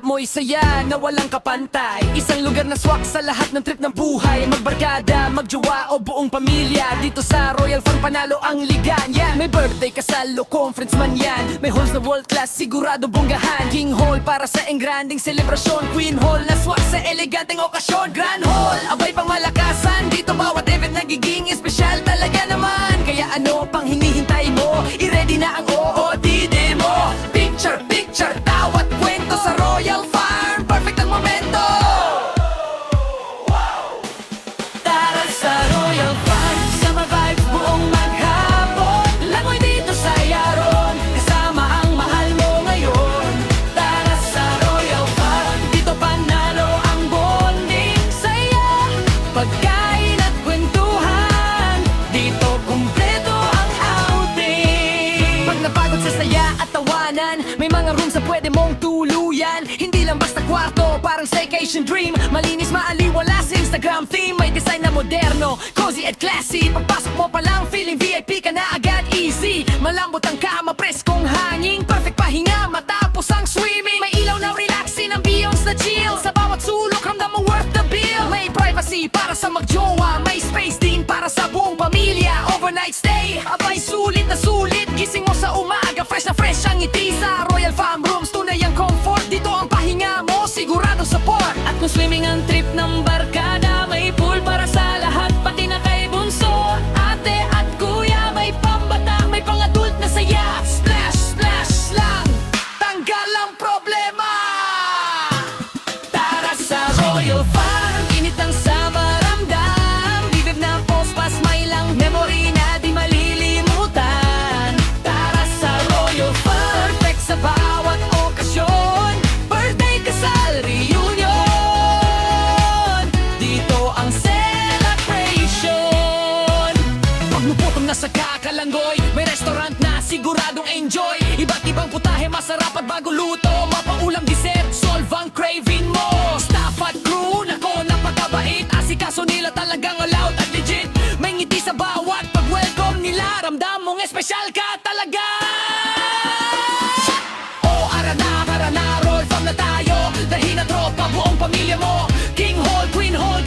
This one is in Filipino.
mo'y saya na walang kapantay. Isang lugar na swak sa lahat ng trip ng buhay. Magbarkada, magjowa o buong pamilya. Dito sa Royal Farm panalo ang liganya. May birthday, kasal o conference man yan. May halls na world class, sigurado bonggahan. King Hall para sa engranding selebrasyon. Queen Hall na swak sa eleganteng okasyon. Grand Hall, abay pang malakasan. Dito bawat event nagiging espesyal talaga naman. Kaya ano pang hinihintay mo? I-ready na ang OOTD mo. Picture, picture, tawat kwento sa Royal Farm. Perfect ang momento. Tara sa Royal Farm, sama vibes buong maghapon. Langoy dito sa Yaron, kasama ang mahal mo ngayon. Tara sa Royal Farm, dito panalo ang bonding. Saya, pagkain at kwentuhan. Dito kumpleto ang outing. Pag napagod sa saya at tawanan, may mga rooms na pwede mong tuluyan. Hindi lang basta kwarto, parang staycation dream. Malinis, maaliwala sa Instagram theme. May design na moderno, cozy at classy. Pagpasok mo pa lang, feeling VIP ka na agad, easy. Malambot ang kama, preskong hangin. Perfect pahinga, matapos ang swimming. May ilaw na relaxing, ambience na chill. Sa bawat sulok, ramdam mo worth the bill. May privacy para sa magjowa. May space din para sa buong pamilya. Overnight stay, abay sulit na sulit. Gising mo sa umaga, fresh na fresh ang ngiti. Sa Royal Farm Rooms, tunay ang comfort. Dito ang pahinga mo, sigurado support. At kung swimming ang trip ng barkada, may pool para sa lahat, pati na kay bunso, ate at kuya. May pambata, may pang-adult na saya. Splash, splash lang, tanggal ang problema. Tara sa Royal Farm, init ang sama ramdam. Bibig na post pa, smile lang, memory na di malilimutan. Tara sa Royal Farm, perfect sa bawat okasyon. Birthday, kasal, reunion. Dito ang celebration. Pag lupotong nasa kakalanggoy, may restaurant na siguradong enjoy. Iba't ibang putahe, masarap at bago luto. Mapaulam, dessert, solve ang craving mo. Staff at crew, nako napakabait. Asikaso nila talagang all out at legit. May ngiti sa bawat pag-welcome nila. Ramdam mong espesyal ka talaga. Arana, Royal Farm na tayo. Dahil na tropa, buong pamilya mo. King Hall, Queen Hall,